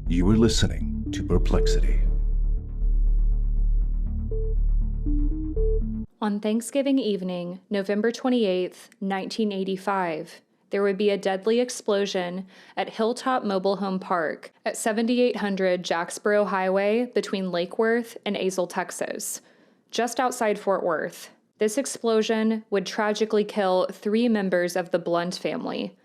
You are listening to Perplexity. On Thanksgiving evening, November 28th, 1985, there would be a deadly explosion at Hilltop Mobile Home Park at 7800 Jacksboro Highway between Lake Worth and Azle, Texas, just outside Fort Worth. This explosion would tragically kill 3 members of the Blount family: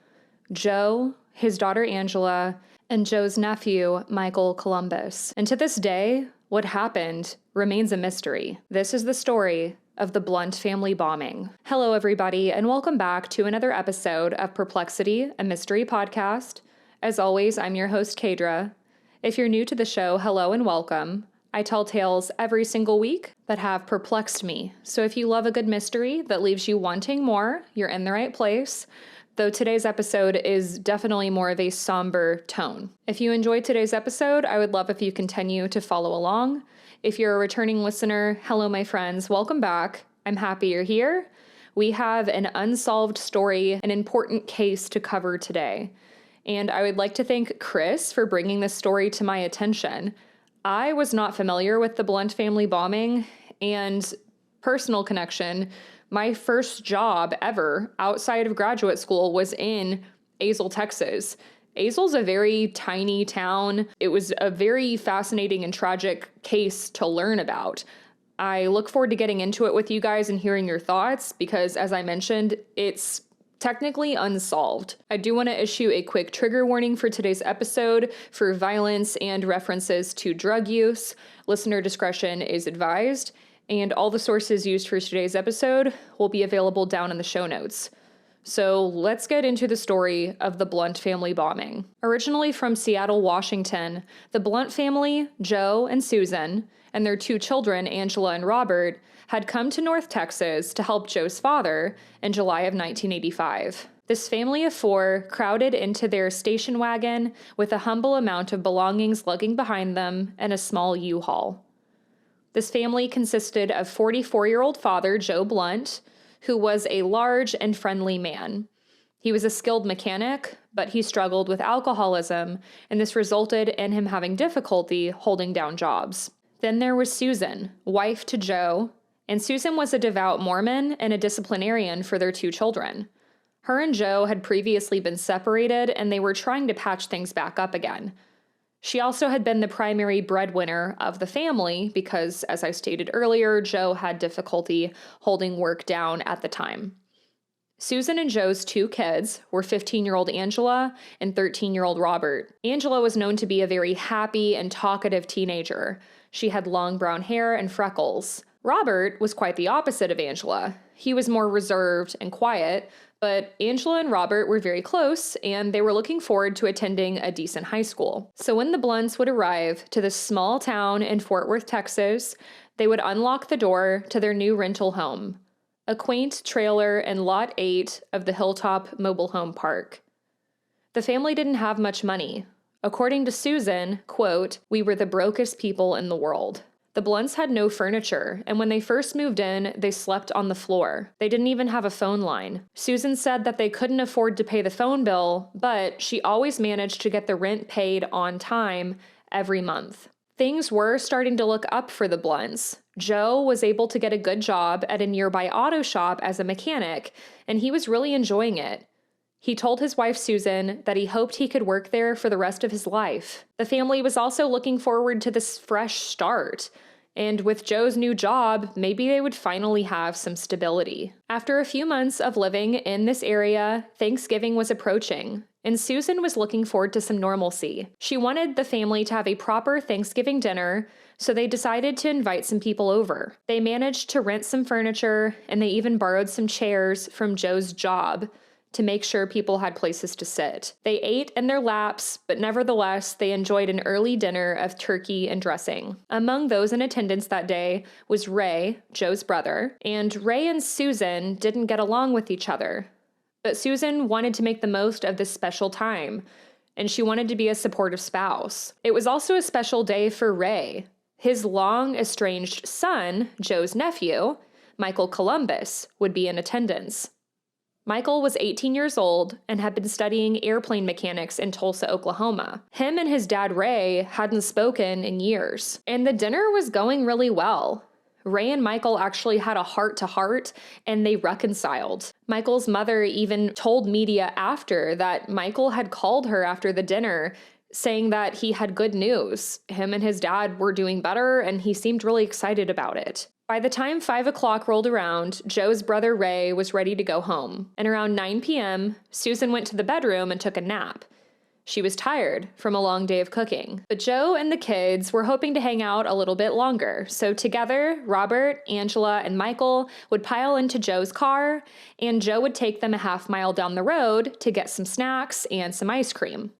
Joe, his daughter Angela, and Joe's nephew, Michael Columbus. And to this day, what happened remains a mystery. This is the story of the Blount family bombing. Hello, everybody, and welcome back to another episode of Perplexity, a mystery podcast. As always, I'm your host, Kadra. If you're new to the show, hello and welcome. I tell tales every single week that have perplexed me. So if you love a good mystery that leaves you wanting more, you're in the right place. Though today's episode is definitely more of a somber tone. If you enjoyed today's episode, I would love if you continue to follow along. If you're a returning listener, hello, my friends, welcome back. I'm happy you're here. We have an unsolved story, an important case to cover today. And I would like to thank Chris for bringing this story to my attention. I was not familiar with the Blount family bombing, and personal connection, my first job ever outside of graduate school was in Azle, Texas. Azle's a very tiny town. It was a very fascinating and tragic case to learn about. I look forward to getting into it with you guys and hearing your thoughts because, as I mentioned, it's technically unsolved. I do want to issue a quick trigger warning for today's episode for violence and references to drug use. Listener discretion is advised. And all the sources used for today's episode will be available down in the show notes. So let's get into the story of the Blount family bombing. Originally from Seattle, Washington, the Blount family, Joe and Susan, and their 2 children, Angela and Robert, had come to North Texas to help Joe's father in July of 1985. This family of 4 crowded into their station wagon with a humble amount of belongings lugging behind them and a small U-Haul. This family consisted of 44-year-old father Joe Blount, who was a large and friendly man. He was a skilled mechanic, but he struggled with alcoholism, and this resulted in him having difficulty holding down jobs. Then there was Susan, wife to Joe, and Susan was a devout Mormon and a disciplinarian for their 2 children. Her and Joe had previously been separated, and they were trying to patch things back up again. She also had been the primary breadwinner of the family because, as I stated earlier, Joe had difficulty holding work down at the time. Susan and Joe's 2 kids were 15-year-old Angela and 13-year-old Robert. Angela was known to be a very happy and talkative teenager. She had long brown hair and freckles. Robert was quite the opposite of Angela. He was more reserved and quiet, but Angela and Robert were very close, and they were looking forward to attending a decent high school. So when the Blounts would arrive to this small town in Fort Worth, Texas, they would unlock the door to their new rental home, a quaint trailer in Lot 8 of the Hilltop Mobile Home Park. The family didn't have much money. According to Susan, quote, "We were the brokest people in the world." The Blounts had no furniture, and when they first moved in, they slept on the floor. They didn't even have a phone line. Susan said that they couldn't afford to pay the phone bill, but she always managed to get the rent paid on time every month. Things were starting to look up for the Blounts. Joe was able to get a good job at a nearby auto shop as a mechanic, and he was really enjoying it. He told his wife Susan that he hoped he could work there for the rest of his life. The family was also looking forward to this fresh start, and with Joe's new job, maybe they would finally have some stability. After a few months of living in this area, Thanksgiving was approaching, and Susan was looking forward to some normalcy. She wanted the family to have a proper Thanksgiving dinner, so they decided to invite some people over. They managed to rent some furniture, and they even borrowed some chairs from Joe's job to make sure people had places to sit. They ate in their laps, but nevertheless, they enjoyed an early dinner of turkey and dressing. Among those in attendance that day was Ray, Joe's brother, and Ray and Susan didn't get along with each other. But Susan wanted to make the most of this special time, and she wanted to be a supportive spouse. It was also a special day for Ray. His long estranged son, Joe's nephew, Michael Columbus, would be in attendance. Michael was 18 years old and had been studying airplane mechanics in Tulsa, Oklahoma. Him and his dad, Ray, hadn't spoken in years, and the dinner was going really well. Ray and Michael actually had a heart-to-heart, and they reconciled. Michael's mother even told media after that Michael had called her after the dinner, saying that he had good news. Him and his dad were doing better, and he seemed really excited about it. By the time 5 o'clock rolled around, Joe's brother Ray was ready to go home, and around 9 p.m., Susan went to the bedroom and took a nap. She was tired from a long day of cooking, but Joe and the kids were hoping to hang out a little bit longer, so together, Robert, Angela, and Michael would pile into Joe's car, and Joe would take them a half-mile down the road to get some snacks and some ice cream.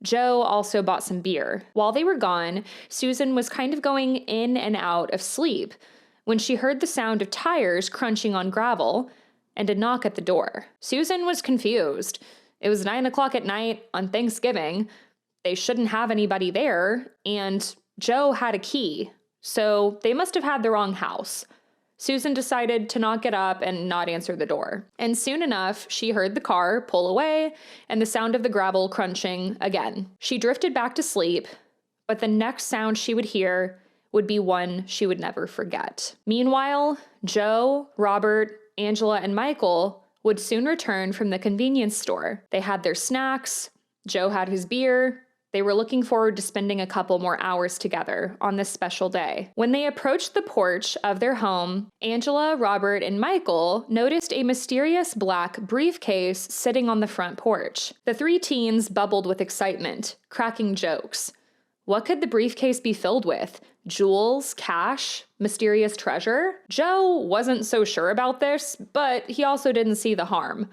Joe also bought some beer. While they were gone, Susan was kind of going in and out of sleep when she heard the sound of tires crunching on gravel and a knock at the door. Susan was confused. It was 9 o'clock at night on Thanksgiving. They shouldn't have anybody there, and Joe had a key, so they must have had the wrong house. Susan decided to not get up and not answer the door. And soon enough, she heard the car pull away and the sound of the gravel crunching again. She drifted back to sleep, but the next sound she would hear would be one she would never forget. Meanwhile, Joe, Robert, Angela, and Michael would soon return from the convenience store. They had their snacks, Joe had his beer. They were looking forward to spending a couple more hours together on this special day. When they approached the porch of their home, Angela, Robert, and Michael noticed a mysterious black briefcase sitting on the front porch. The three teens bubbled with excitement, cracking jokes. What could the briefcase be filled with? Jewels, cash, mysterious treasure? Joe wasn't so sure about this, but he also didn't see the harm.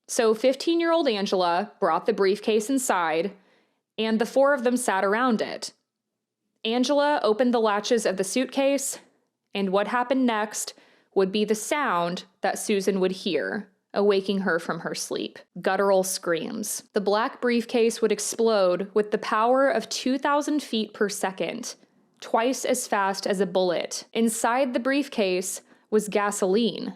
So 15-year-old Angela brought the briefcase inside, and the four of them sat around it. Angela opened the latches of the suitcase, and what happened next would be the sound that Susan would hear, awaking her from her sleep. Guttural screams. The black briefcase would explode with the power of 2,000 feet per second, twice as fast as a bullet. Inside the briefcase was gasoline.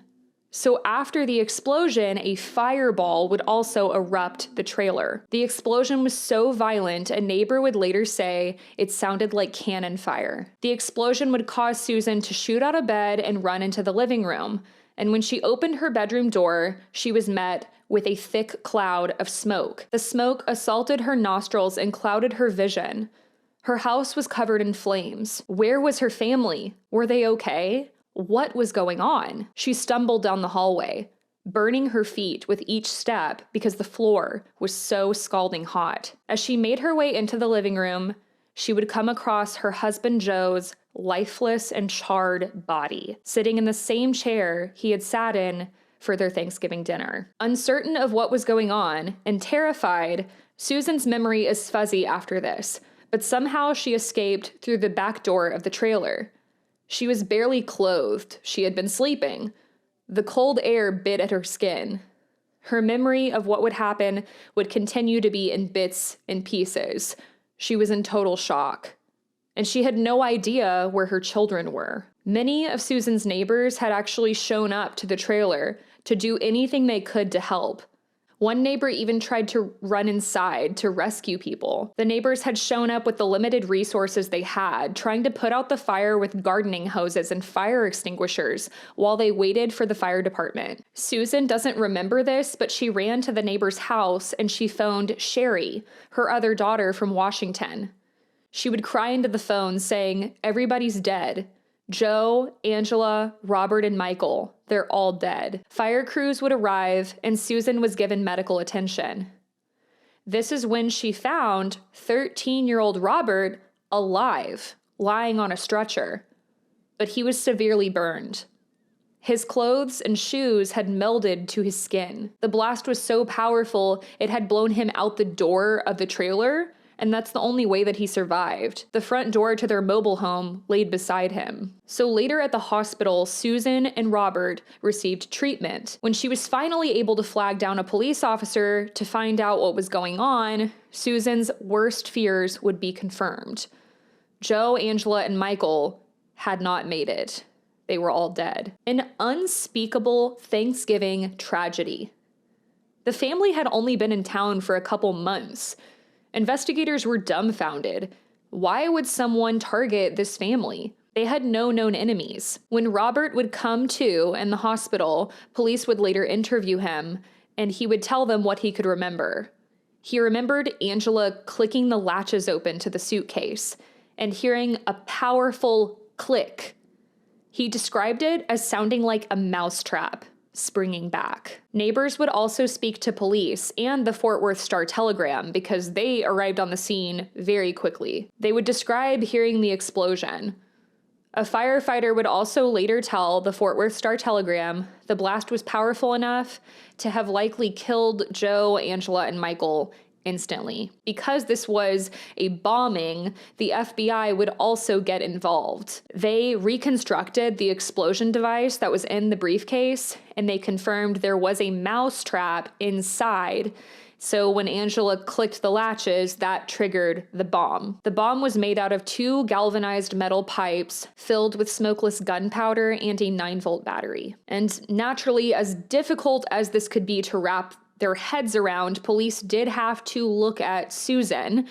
So after the explosion, a fireball would also erupt the trailer. The explosion was so violent, a neighbor would later say it sounded like cannon fire. The explosion would cause Susan to shoot out of bed and run into the living room. And when she opened her bedroom door, she was met with a thick cloud of smoke. The smoke assaulted her nostrils and clouded her vision. Her house was covered in flames. Where was her family? Were they okay? What was going on? She stumbled down the hallway, burning her feet with each step because the floor was so scalding hot. As she made her way into the living room, she would come across her husband Joe's lifeless and charred body, sitting in the same chair he had sat in for their Thanksgiving dinner. Uncertain of what was going on and terrified, Susan's memory is fuzzy after this, but somehow she escaped through the back door of the trailer. She was barely clothed. She had been sleeping. The cold air bit at her skin. Her memory of what would happen would continue to be in bits and pieces. She was in total shock. And she had no idea where her children were. Many of Susan's neighbors had actually shown up to the trailer to do anything they could to help. One neighbor even tried to run inside to rescue people. The neighbors had shown up with the limited resources they had, trying to put out the fire with gardening hoses and fire extinguishers while they waited for the fire department. Susan doesn't remember this, but she ran to the neighbor's house and she phoned Sherry, her other daughter from Washington. She would cry into the phone saying, "Everybody's dead. Joe, Angela, Robert, and Michael, they're all dead." Fire crews would arrive, and Susan was given medical attention. This is when she found 13-year-old Robert alive, lying on a stretcher. But he was severely burned. His clothes and shoes had melded to his skin. The blast was so powerful, it had blown him out the door of the trailer, and that's the only way that he survived. The front door to their mobile home laid beside him. So later at the hospital, Susan and Robert received treatment. When she was finally able to flag down a police officer to find out what was going on, Susan's worst fears would be confirmed. Joe, Angela, and Michael had not made it. They were all dead. An unspeakable Thanksgiving tragedy. The family had only been in town for a couple months. Investigators were dumbfounded. Why would someone target this family? They had no known enemies. When Robert would come to in the hospital, police would later interview him, and he would tell them what he could remember. He remembered Angela clicking the latches open to the suitcase and hearing a powerful click. He described it as sounding like a mousetrap springing back. Neighbors would also speak to police and the Fort Worth Star-Telegram because they arrived on the scene very quickly. They would describe hearing the explosion. A firefighter would also later tell the Fort Worth Star-Telegram the blast was powerful enough to have likely killed Joe, Angela, and Michael instantly. Because this was a bombing, the FBI would also get involved. They reconstructed the explosion device that was in the briefcase, and they confirmed there was a mousetrap inside. So when Angela clicked the latches, that triggered the bomb. The bomb was made out of 2 galvanized metal pipes filled with smokeless gunpowder and a 9-volt battery. And naturally, as difficult as this could be to wrap their heads around, police did have to look at Susan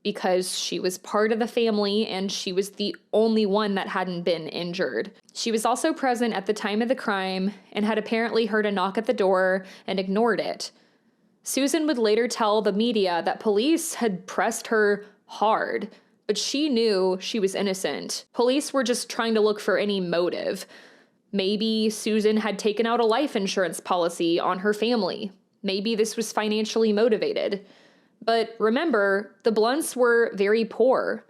because she was part of the family and she was the only one that hadn't been injured. She was also present at the time of the crime and had apparently heard a knock at the door and ignored it. Susan would later tell the media that police had pressed her hard, but she knew she was innocent. Police were just trying to look for any motive. Maybe Susan had taken out a life insurance policy on her family. Maybe this was financially motivated. But remember, the Blounts were very poor.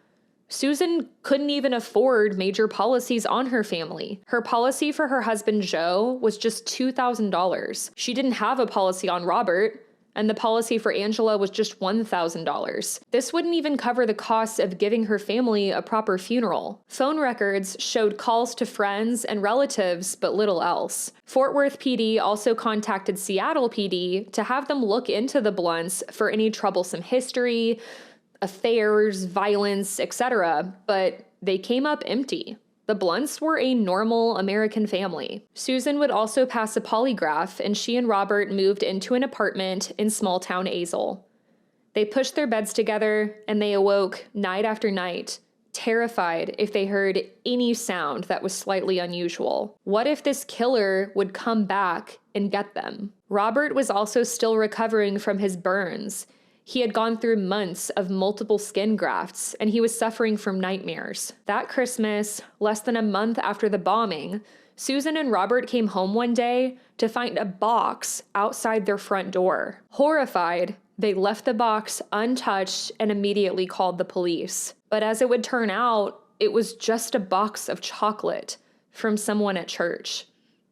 Susan couldn't even afford major policies on her family. Her policy for her husband Joe was just $2,000. She didn't have a policy on Robert, and the policy for Angela was just $1,000. This wouldn't even cover the costs of giving her family a proper funeral. Phone records showed calls to friends and relatives, but little else. Fort Worth PD also contacted Seattle PD to have them look into the Blounts for any troublesome history, affairs, violence, etc., but they came up empty. The Blounts were a normal American family. Susan would also pass a polygraph, and she and Robert moved into an apartment in small-town Azle. They pushed their beds together, and they awoke night after night, terrified if they heard any sound that was slightly unusual. What if this killer would come back and get them? Robert was also still recovering from his burns. He had gone through months of multiple skin grafts, and he was suffering from nightmares. That Christmas, less than a month after the bombing, Susan and Robert came home one day to find a box outside their front door. Horrified, they left the box untouched and immediately called the police. But as it would turn out, it was just a box of chocolate from someone at church.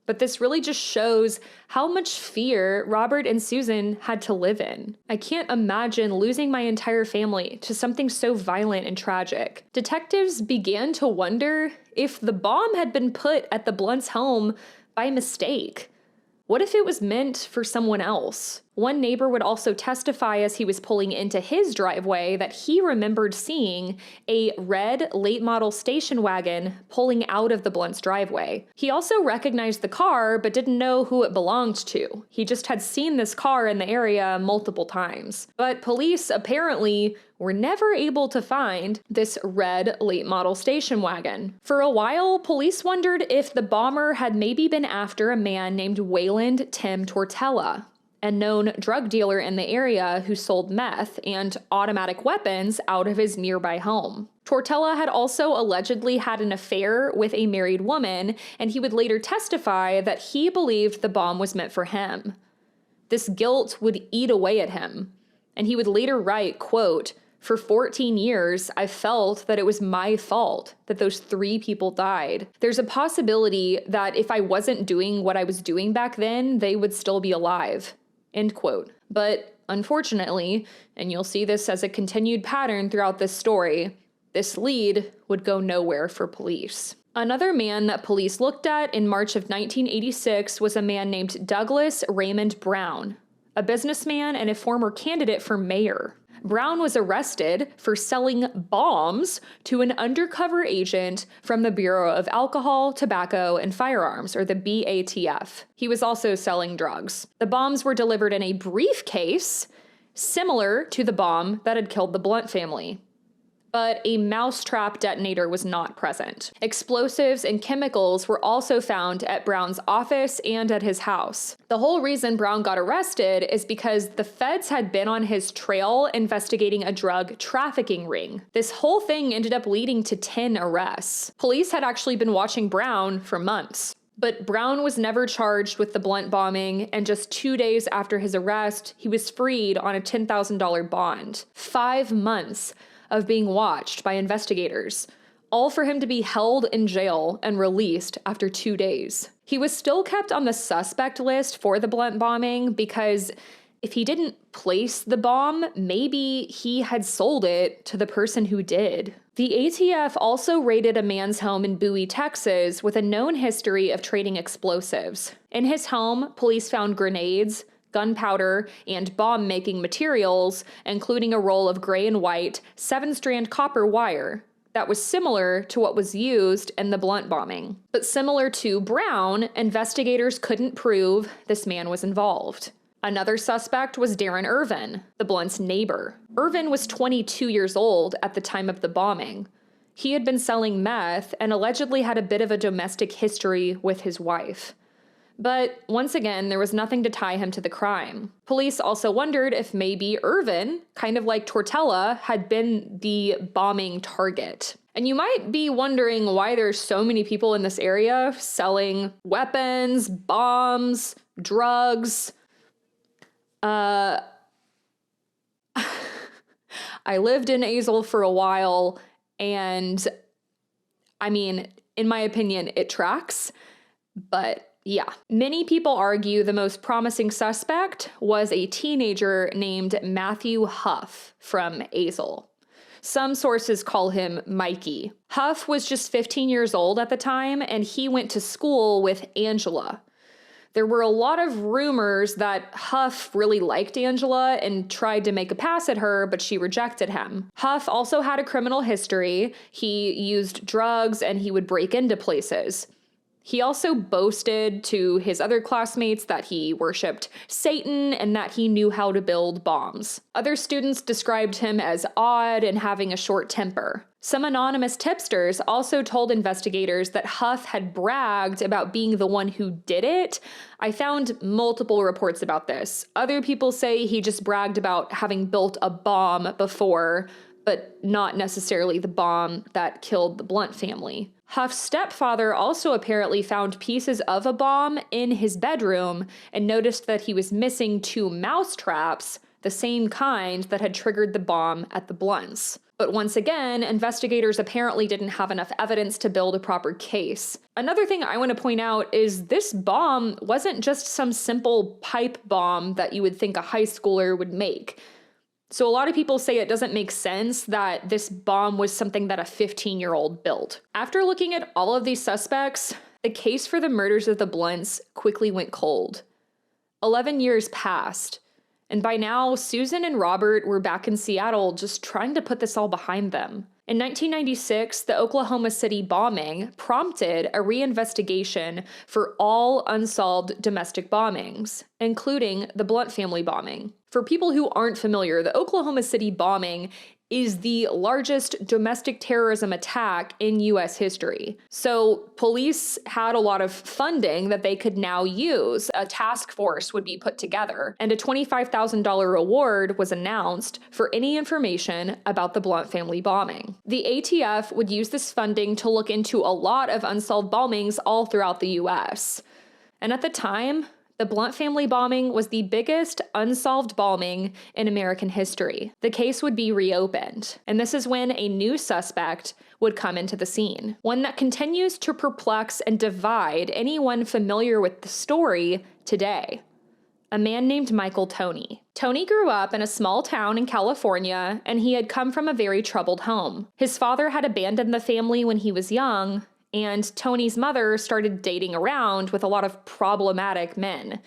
But this really just shows how much fear Robert and Susan had to live in. I can't imagine losing my entire family to something so violent and tragic. Detectives began to wonder if the bomb had been put at the Blounts' home by mistake. What if it was meant for someone else? One neighbor would also testify as he was pulling into his driveway that he remembered seeing a red late model station wagon pulling out of the Blounts' driveway. He also recognized the car but didn't know who it belonged to. He just had seen this car in the area multiple times. But police apparently were never able to find this red late model station wagon. For a while, police wondered if the bomber had maybe been after a man named Wayland Tim Tortella, a known drug dealer in the area who sold meth and automatic weapons out of his nearby home. Tortella had also allegedly had an affair with a married woman, and he would later testify that he believed the bomb was meant for him. This guilt would eat away at him, and he would later write, quote, "For 14 years, I felt that it was my fault that those 3 people died. There's a possibility that if I wasn't doing what I was doing back then, they would still be alive." End quote. But unfortunately, and you'll see this as a continued pattern throughout this story, this lead would go nowhere for police. Another man that police looked at in March of 1986 was a man named Douglas Raymond Brown, a businessman and a former candidate for mayor. Brown was arrested for selling bombs to an undercover agent from the Bureau of Alcohol, Tobacco, and Firearms, or the BATF. He was also selling drugs. The bombs were delivered in a briefcase, similar to the bomb that had killed the Blount family. But a mousetrap detonator was not present. Explosives and chemicals were also found at Brown's office and at his house. The whole reason Brown got arrested is because the feds had been on his trail investigating a drug trafficking ring. This whole thing ended up leading to 10 arrests. Police had actually been watching Brown for months. But Brown was never charged with the Blount bombing, and just 2 days after his arrest, he was freed on a $10,000 bond. 5 months of being watched by investigators, all for him to be held in jail and released after 2 days. He was still kept on the suspect list for the Blount bombing because if he didn't place the bomb, maybe he had sold it to the person who did. The ATF also raided a man's home in Bowie, Texas, with a known history of trading explosives. In his home, police found grenades, gunpowder, and bomb-making materials, including a roll of gray and white 7-strand copper wire that was similar to what was used in the Blount bombing. But similar to Brown, investigators couldn't prove this man was involved. Another suspect was Darrin Ervin, the Blount's neighbor. Ervin was 22 years old at the time of the bombing. He had been selling meth and allegedly had a bit of a domestic history with his wife. But once again, there was nothing to tie him to the crime. Police also wondered if maybe Ervin, kind of like Tortella, had been the bombing target. And you might be wondering why there's so many people in this area selling weapons, bombs, drugs. I lived in Azle for a while, and I mean, in my opinion, it tracks, but yeah. Many people argue the most promising suspect was a teenager named Matthew Huff from Azle. Some sources call him Mikey. Huff was just 15 years old at the time, and he went to school with Angela. There were a lot of rumors that Huff really liked Angela and tried to make a pass at her, but she rejected him. Huff also had a criminal history. He used drugs and he would break into places. He also boasted to his other classmates that he worshipped Satan and that he knew how to build bombs. Other students described him as odd and having a short temper. Some anonymous tipsters also told investigators that Huff had bragged about being the one who did it. I found multiple reports about this. Other people say he just bragged about having built a bomb before, but not necessarily the bomb that killed the Blount family. Huff's stepfather also apparently found pieces of a bomb in his bedroom and noticed that he was missing 2 mouse traps, the same kind that had triggered the bomb at the Blounts. But once again, investigators apparently didn't have enough evidence to build a proper case. Another thing I want to point out is this bomb wasn't just some simple pipe bomb that you would think a high schooler would make. So a lot of people say it doesn't make sense that this bomb was something that a 15-year-old built. After looking at all of these suspects, the case for the murders of the Blounts quickly went cold. 11 years passed, and by now, Susan and Robert were back in Seattle just trying to put this all behind them. In 1996, the Oklahoma City bombing prompted a reinvestigation for all unsolved domestic bombings, including the Blount family bombing. For people who aren't familiar, the Oklahoma City bombing is the largest domestic terrorism attack in U.S. history. So police had a lot of funding that they could now use. A task force would be put together, and a $25,000 reward was announced for any information about the Blount family bombing. The ATF would use this funding to look into a lot of unsolved bombings all throughout the U.S. And at the time, the Blount family bombing was the biggest unsolved bombing in American history. The case would be reopened, and this is when a new suspect would come into the scene, one that continues to perplex and divide anyone familiar with the story today. A man named Michael Toney. Toney grew up in a small town in California, and he had come from a very troubled home. His father had abandoned the family when he was young, and Toney's mother started dating around with a lot of problematic men.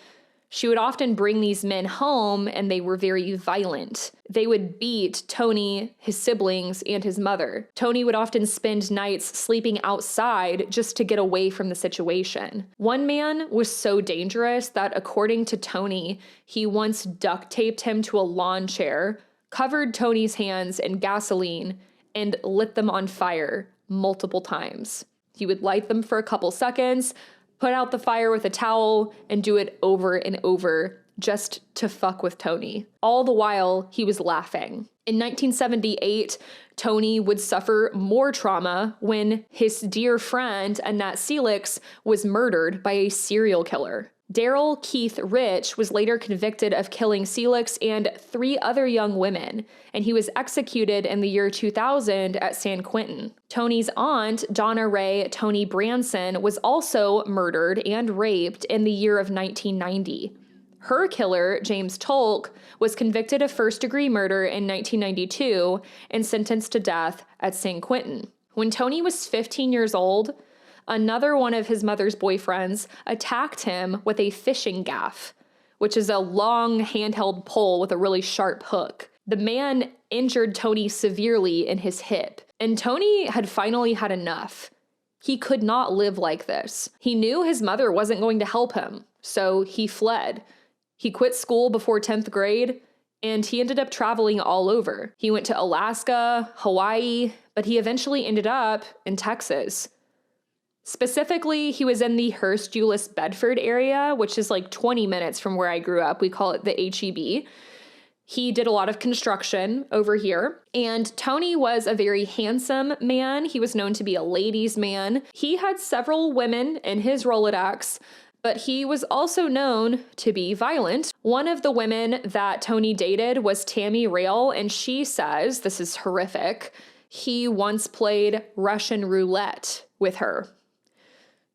She would often bring these men home, and they were very violent. They would beat Toney, his siblings, and his mother. Toney would often spend nights sleeping outside just to get away from the situation. One man was so dangerous that, according to Toney, he once duct taped him to a lawn chair, covered Toney's hands in gasoline, and lit them on fire multiple times. He would light them for a couple seconds, put out the fire with a towel, and do it over and over just to fuck with Toney. All the while, he was laughing. In 1978, Toney would suffer more trauma when his dear friend, Annette Seelix, was murdered by a serial killer. Darrell Keith Rich was later convicted of killing Seelix and 3 other young women, and he was executed in the year 2000 at San Quentin. Toney's aunt, Donna Ray Toney Branson, was also murdered and raped in the year of 1990. Her killer, James Tolk, was convicted of first-degree murder in 1992 and sentenced to death at San Quentin. When Toney was 15 years old, another one of his mother's boyfriends attacked him with a fishing gaff, which is a long handheld pole with a really sharp hook. The man injured Toney severely in his hip, and Toney had finally had enough. He could not live like this. He knew his mother wasn't going to help him, so he fled. He quit school before 10th grade, and he ended up traveling all over. He went to Alaska, Hawaii, but he eventually ended up in Texas. Specifically, he was in the Hurst-Euless-Bedford area, which is like 20 minutes from where I grew up. We call it the HEB. He did a lot of construction over here, and Toney was a very handsome man. He was known to be a ladies' man. He had several women in his Rolodex, but he was also known to be violent. One of the women that Toney dated was Tammy Rail, and she says, this is horrific, he once played Russian roulette with her.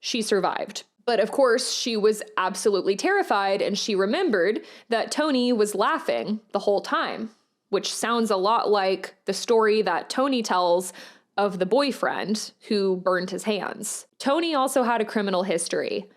She survived. But of course, she was absolutely terrified, and she remembered that Toney was laughing the whole time, which sounds a lot like the story that Toney tells of the boyfriend who burned his hands. Toney also had a criminal history.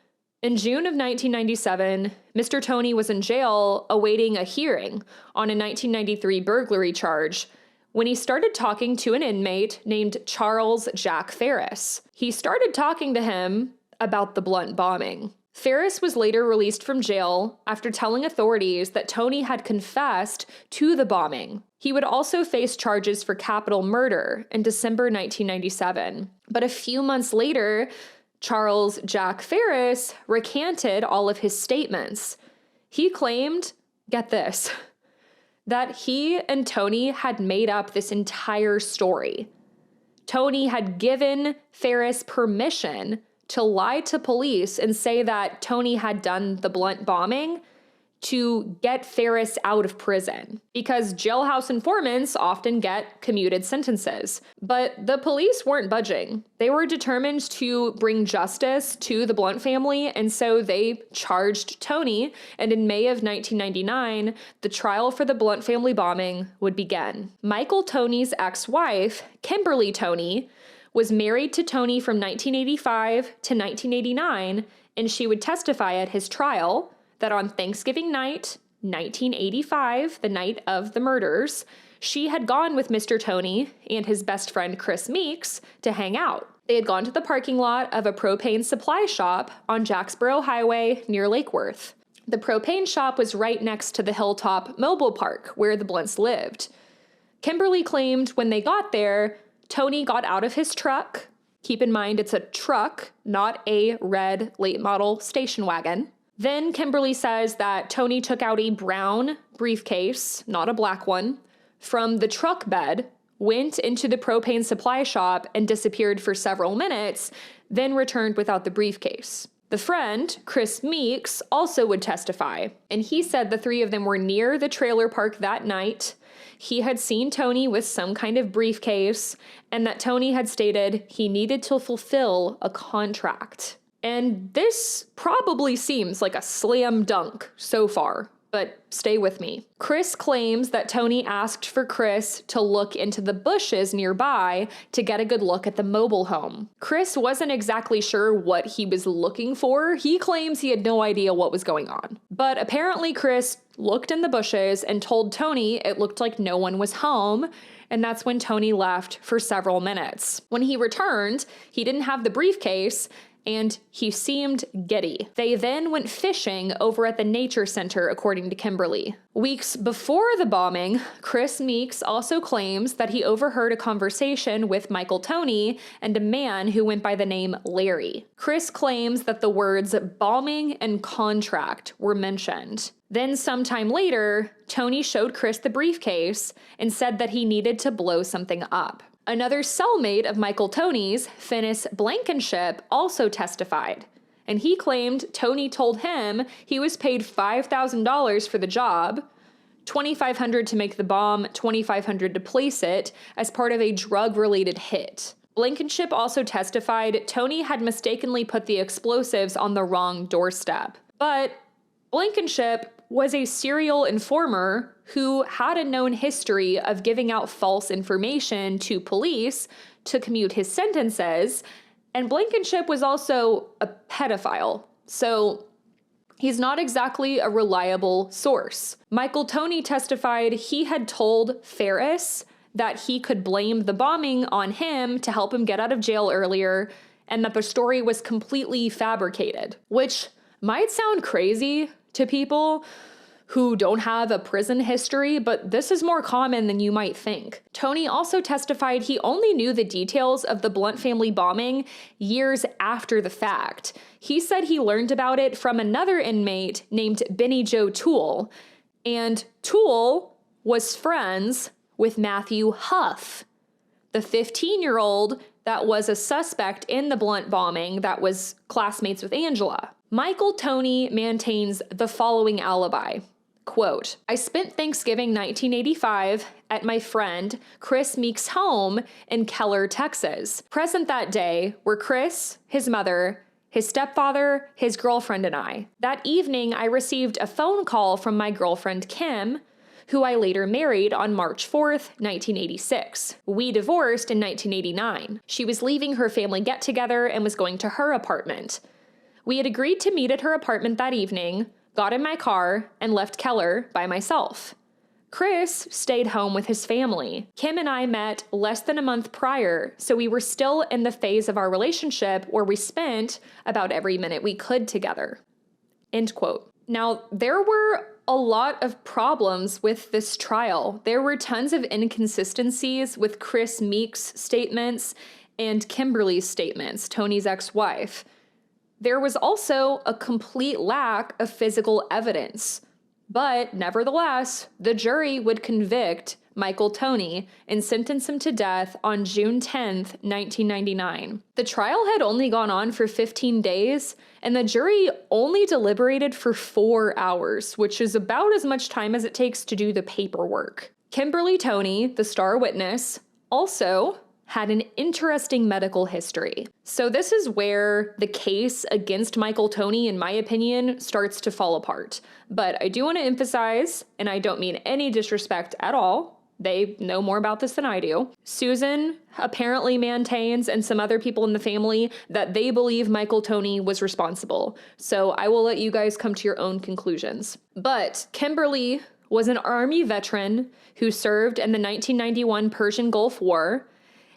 In June of 1997, Mr. Toney was in jail awaiting a hearing on a 1993 burglary charge when he started talking to an inmate named Charles Jack Ferris. He started talking to him about the Blount bombing. Ferris was later released from jail after telling authorities that Toney had confessed to the bombing. He would also face charges for capital murder in December 1997. But a few months later, Charles Jack Ferris recanted all of his statements. He claimed, get this, that he and Toney had made up this entire story. Toney had given Ferris permission to lie to police and say that Toney had done the Blount bombing to get Ferris out of prison, because jailhouse informants often get commuted sentences. But the police weren't budging. They were determined to bring justice to the Blount family, and so they charged Toney, and in May of 1999, the trial for the Blount family bombing would begin. Michael Toney's ex-wife, Kimberly Toney, was married to Toney from 1985 to 1989, and she would testify at his trial that on Thanksgiving night, 1985, the night of the murders, she had gone with Mr. Toney and his best friend Chris Meeks to hang out. They had gone to the parking lot of a propane supply shop on Jacksboro Highway near Lake Worth. The propane shop was right next to the Hilltop Mobile Park where the Blounts lived. Kimberly claimed when they got there, Toney got out of his truck. Keep in mind, it's a truck, not a red late model station wagon. Then Kimberly says that Toney took out a brown briefcase, not a black one, from the truck bed, went into the propane supply shop and disappeared for several minutes, then returned without the briefcase. The friend, Chris Meeks, also would testify, and he said the three of them were near the trailer park that night. He had seen Toney with some kind of briefcase, and that Toney had stated he needed to fulfill a contract. And this probably seems like a slam dunk so far, but stay with me. Chris claims that Toney asked for Chris to look into the bushes nearby to get a good look at the mobile home. Chris wasn't exactly sure what he was looking for. He claims he had no idea what was going on. But apparently Chris looked in the bushes and told Toney it looked like no one was home, and that's when Toney left for several minutes. When he returned, he didn't have the briefcase, and he seemed giddy. They then went fishing over at the nature center, according to Kimberly. Weeks before the bombing, Chris Meeks also claims that he overheard a conversation with Michael Toney and a man who went by the name Larry. Chris claims that the words bombing and contract were mentioned. Then sometime later, Toney showed Chris the briefcase and said that he needed to blow something up. Another cellmate of Michael Toney's, Finis Blankenship, also testified, and he claimed Toney told him he was paid $5,000 for the job, $2,500 to make the bomb, $2,500 to place it, as part of a drug-related hit. Blankenship also testified Toney had mistakenly put the explosives on the wrong doorstep. But Blankenship was a serial informer who had a known history of giving out false information to police to commute his sentences, and Blankenship was also a pedophile, so he's not exactly a reliable source. Michael Toney testified he had told Ferris that he could blame the bombing on him to help him get out of jail earlier, and that the story was completely fabricated, which might sound crazy to people who don't have a prison history, but this is more common than you might think. Toney also testified he only knew the details of the Blount family bombing years after the fact. He said he learned about it from another inmate named Benny Joe Toole, and Toole was friends with Matthew Huff, the 15-year-old that was a suspect in the Blount bombing that was classmates with Angela. Michael Toney maintains the following alibi. Quote, I spent Thanksgiving 1985 at my friend Chris Meeks' home in Keller, Texas. Present that day were Chris, his mother, his stepfather, his girlfriend, and I. That evening, I received a phone call from my girlfriend Kim, who I later married on March 4th, 1986. We divorced in 1989. She was leaving her family get-together and was going to her apartment. We had agreed to meet at her apartment that evening, got in my car, and left Keller by myself. Chris stayed home with his family. Kim and I met less than a month prior, so we were still in the phase of our relationship where we spent about every minute we could together. End quote. Now, there were a lot of problems with this trial. There were tons of inconsistencies with Chris Meeks' statements and Kimberly's statements, Toney's ex-wife. There was also a complete lack of physical evidence, but nevertheless, the jury would convict Michael Toney and sentence him to death on June 10th, 1999. The trial had only gone on for 15 days, and the jury only deliberated for 4 hours, which is about as much time as it takes to do the paperwork. Kimberly Toney, the star witness, also had an interesting medical history. So this is where the case against Michael Toney, in my opinion, starts to fall apart. But I do want to emphasize, and I don't mean any disrespect at all, they know more about this than I do. Susan apparently maintains, and some other people in the family, that they believe Michael Toney was responsible. So I will let you guys come to your own conclusions. But Kimberly was an Army veteran who served in the 1991 Persian Gulf War,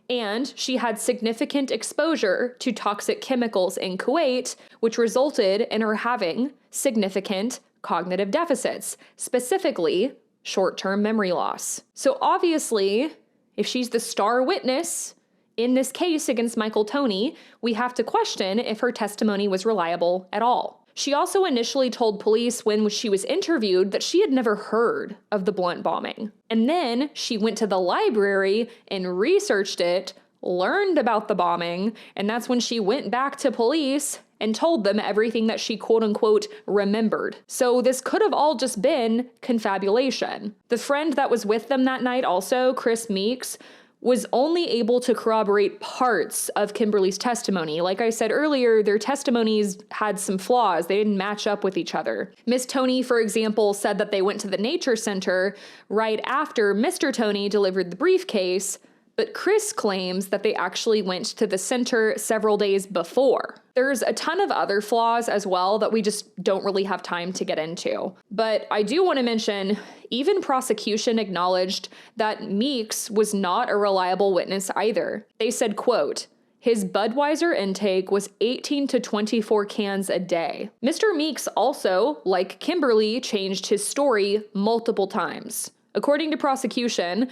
and she had significant exposure to toxic chemicals in Kuwait, which resulted in her having significant cognitive deficits, specifically short-term memory loss. So obviously, if she's the star witness in this case against Michael Toney, we have to question if her testimony was reliable at all. She also initially told police when she was interviewed that she had never heard of the Blount bombing. And then she went to the library and researched it, learned about the bombing, and that's when she went back to police and told them everything that she quote-unquote remembered. So this could have all just been confabulation. The friend that was with them that night also, Chris Meeks, was only able to corroborate parts of Kimberly's testimony. Like I said earlier, their testimonies had some flaws. They didn't match up with each other. Miss Toney, for example, said that they went to the nature center right after Mr. Toney delivered the briefcase, but Chris claims that they actually went to the center several days before. There's a ton of other flaws as well that we just don't really have time to get into. But I do want to mention, even prosecution acknowledged that Meeks was not a reliable witness either. They said, quote, his Budweiser intake was 18 to 24 cans a day. Mr. Meeks also, like Kimberly, changed his story multiple times. According to prosecution,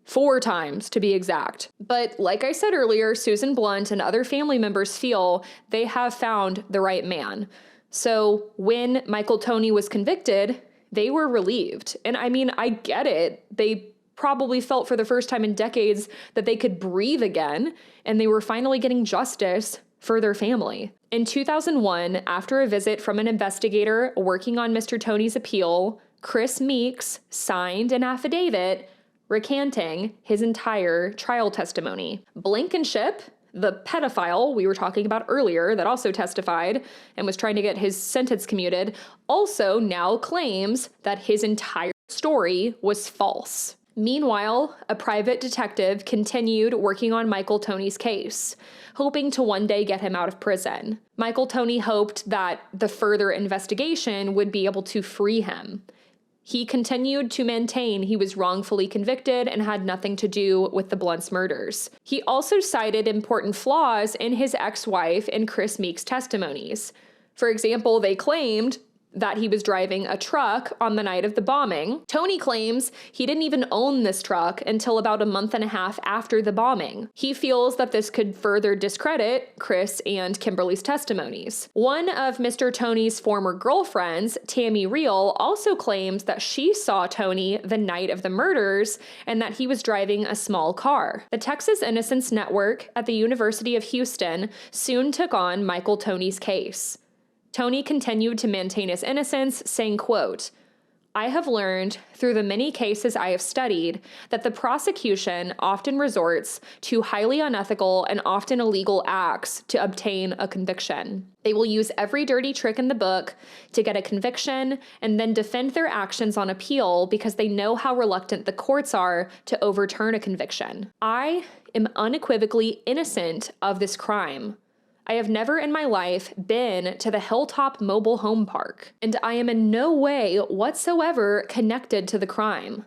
4 times to be exact. But like I said earlier, Susan Blount and other family members feel they have found the right man. So when Michael Toney was convicted, they were relieved. And I mean, I get it. They probably felt for the first time in decades that they could breathe again, and they were finally getting justice for their family. In 2001, after a visit from an investigator working on Mr. Toney's appeal, Chris Meeks signed an affidavit recanting his entire trial testimony. Blankenship, the pedophile we were talking about earlier that also testified and was trying to get his sentence commuted, also now claims that his entire story was false. Meanwhile, a private detective continued working on Michael Toney's case, hoping to one day get him out of prison. Michael Toney hoped that the further investigation would be able to free him. He continued to maintain he was wrongfully convicted and had nothing to do with the Blount's murders. He also cited important flaws in his ex-wife and Chris Meeks' testimonies. For example, they claimed that he was driving a truck on the night of the bombing. Toney claims he didn't even own this truck until about a month and a half after the bombing. He feels that this could further discredit Chris and Kimberly's testimonies. One of Mr. Toney's former girlfriends, Tammy Reel, also claims that she saw Toney the night of the murders and that he was driving a small car. The Texas Innocence Network at the University of Houston soon took on Michael Toney's case. Toney continued to maintain his innocence, saying, quote, I have learned through the many cases I have studied that the prosecution often resorts to highly unethical and often illegal acts to obtain a conviction. They will use every dirty trick in the book to get a conviction and then defend their actions on appeal because they know how reluctant the courts are to overturn a conviction. I am unequivocally innocent of this crime. I have never in my life been to the Hilltop Mobile Home Park, and I am in no way whatsoever connected to the crime,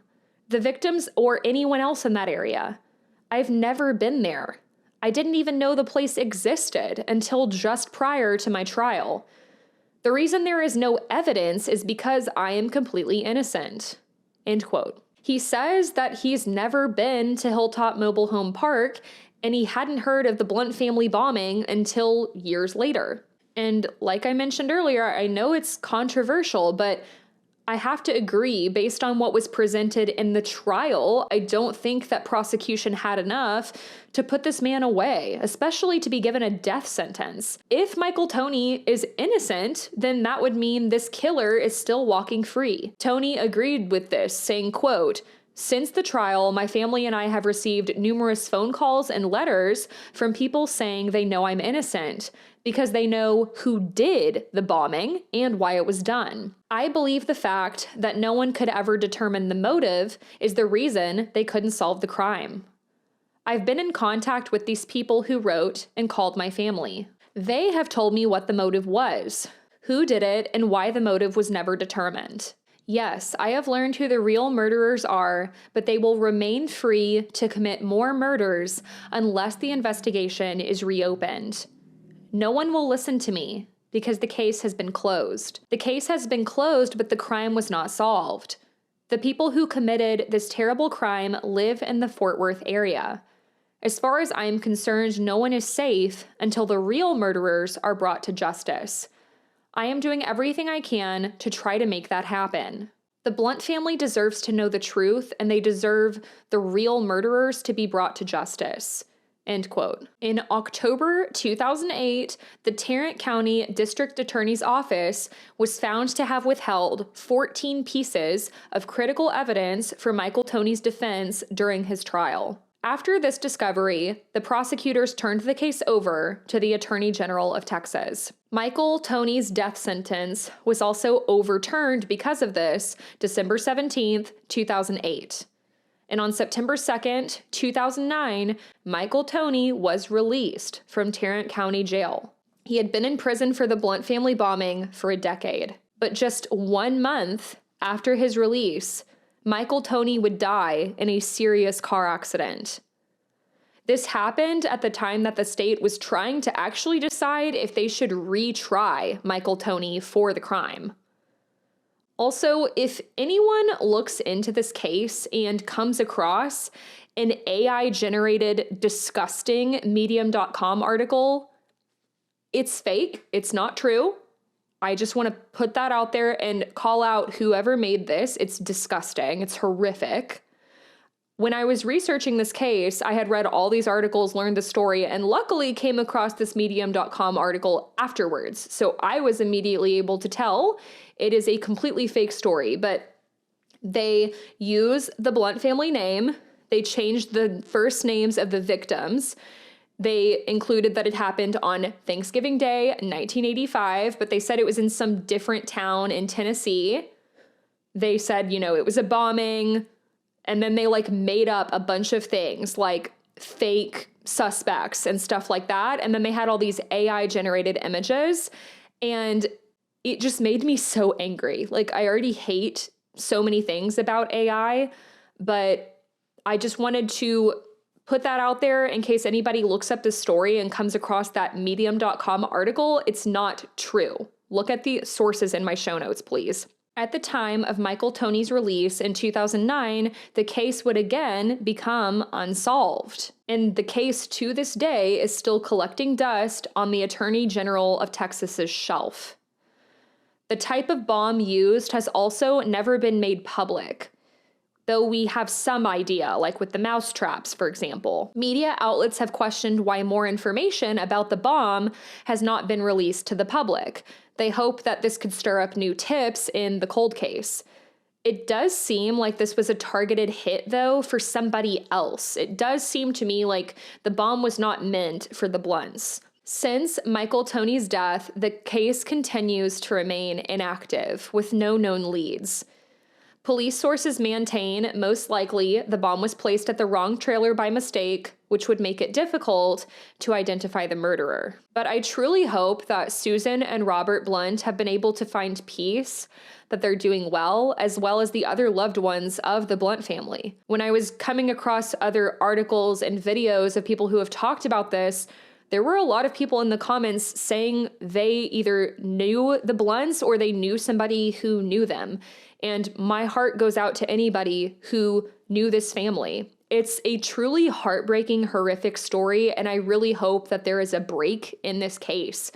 the victims, or anyone else in that area. I've never been there. I didn't even know the place existed until just prior to my trial. The reason there is no evidence is because I am completely innocent. End quote. He says that he's never been to Hilltop Mobile Home Park, and he hadn't heard of the Blount family bombing until years later. And like I mentioned earlier, I know it's controversial, but I have to agree, based on what was presented in the trial, I don't think that prosecution had enough to put this man away, especially to be given a death sentence. If Michael Toney is innocent, then that would mean this killer is still walking free. Toney agreed with this, saying, quote, since the trial, my family and I have received numerous phone calls and letters from people saying they know I'm innocent because they know who did the bombing and why it was done. I believe the fact that no one could ever determine the motive is the reason they couldn't solve the crime. I've been in contact with these people who wrote and called my family. They have told me what the motive was, who did it, and why the motive was never determined. Yes, I have learned who the real murderers are, but they will remain free to commit more murders unless the investigation is reopened. No one will listen to me because the case has been closed. The case has been closed, but the crime was not solved. The people who committed this terrible crime live in the Fort Worth area. As far as I am concerned, no one is safe until the real murderers are brought to justice. I am doing everything I can to try to make that happen. The Blount family deserves to know the truth, and they deserve the real murderers to be brought to justice. End quote. In October 2008, the Tarrant County District Attorney's Office was found to have withheld 14 pieces of critical evidence for Michael Toney's defense during his trial. After this discovery, the prosecutors turned the case over to the Attorney General of Texas. Michael Toney's death sentence was also overturned because of this December 17th, 2008. And on September 2nd, 2009, Michael Toney was released from Tarrant County Jail. He had been in prison for the Blount family bombing for a decade. But just 1 month after his release, Michael Toney would die in a serious car accident. This happened at the time that the state was trying to actually decide if they should retry Michael Toney for the crime. Also, if anyone looks into this case and comes across an AI-generated, disgusting Medium.com article, it's fake. It's not true. I just want to put that out there and call out whoever made this. It's disgusting. It's horrific. When I was researching this case, I had read all these articles, learned the story, and luckily came across this Medium.com article afterwards. So I was immediately able to tell it is a completely fake story, but they use the Blount family name. They changed the first names of the victims. They included that it happened on Thanksgiving Day, 1985, but they said it was in some different town in Tennessee. They said, it was a bombing, and then they made up a bunch of things like fake suspects and stuff like that. And then they had all these AI generated images, and it just made me so angry. I already hate so many things about AI, but I just wanted to put that out there in case anybody looks up this story and comes across that Medium.com article. It's not true. Look at the sources in my show notes, please. At the time of Michael Toney's release in 2009, the case would again become unsolved. And the case to this day is still collecting dust on the Attorney General of Texas's shelf. The type of bomb used has also never been made public, though we have some idea, like with the mouse traps, for example. Media outlets have questioned why more information about the bomb has not been released to the public. They hope that this could stir up new tips in the cold case. It does seem like this was a targeted hit, though, for somebody else. It does seem to me like the bomb was not meant for the Blounts. Since Michael Toney's death, the case continues to remain inactive, with no known leads. Police sources maintain most likely the bomb was placed at the wrong trailer by mistake, which would make it difficult to identify the murderer. But I truly hope that Susan and Robert Blount have been able to find peace, that they're doing well as the other loved ones of the Blount family. When I was coming across other articles and videos of people who have talked about this, there were a lot of people in the comments saying they either knew the Blounts or they knew somebody who knew them. And my heart goes out to anybody who knew this family. It's a truly heartbreaking, horrific story, and I really hope that there is a break in this case.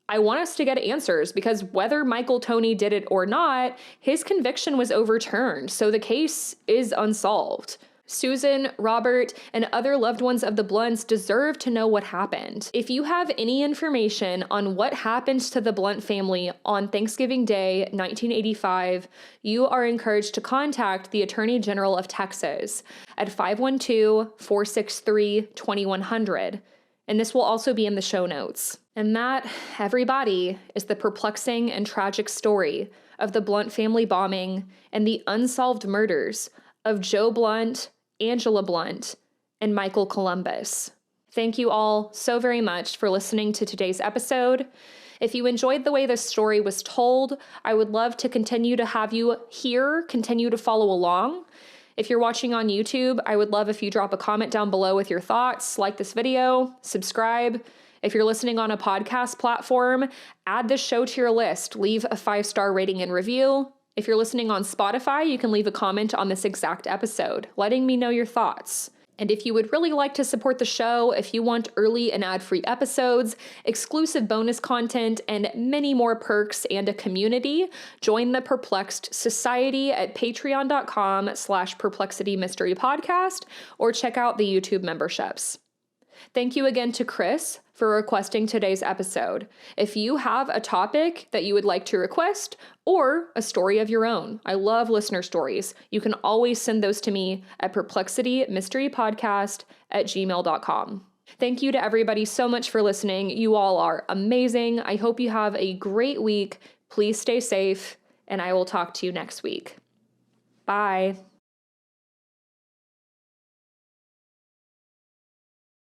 I want us to get answers because whether Michael Toney did it or not, his conviction was overturned, so the case is unsolved. Susan, Robert, and other loved ones of the Blounts deserve to know what happened. If you have any information on what happened to the Blount family on Thanksgiving Day, 1985, you are encouraged to contact the Attorney General of Texas at 512-463-2100. And this will also be in the show notes. And that, everybody, is the perplexing and tragic story of the Blount family bombing and the unsolved murders of Joe Blount, Angela Blount, and Michael Columbus. Thank you all so very much for listening to today's episode. If you enjoyed the way this story was told, I would love to continue to have you here, continue to follow along. If you're watching on YouTube, I would love if you drop a comment down below with your thoughts, like this video, subscribe. If you're listening on a podcast platform, add this show to your list, leave a 5-star rating and review. If you're listening on Spotify, you can leave a comment on this exact episode, letting me know your thoughts. And if you would really like to support the show, if you want early and ad-free episodes, exclusive bonus content, and many more perks and a community, join the Perplexed Society at patreon.com/perplexitymysterypodcast or check out the YouTube memberships. Thank you again to Chris for requesting today's episode. If you have a topic that you would like to request or a story of your own, I love listener stories. You can always send those to me at perplexitymysterypodcast@gmail.com. Thank you to everybody so much for listening. You all are amazing. I hope you have a great week. Please stay safe, and I will talk to you next week. Bye.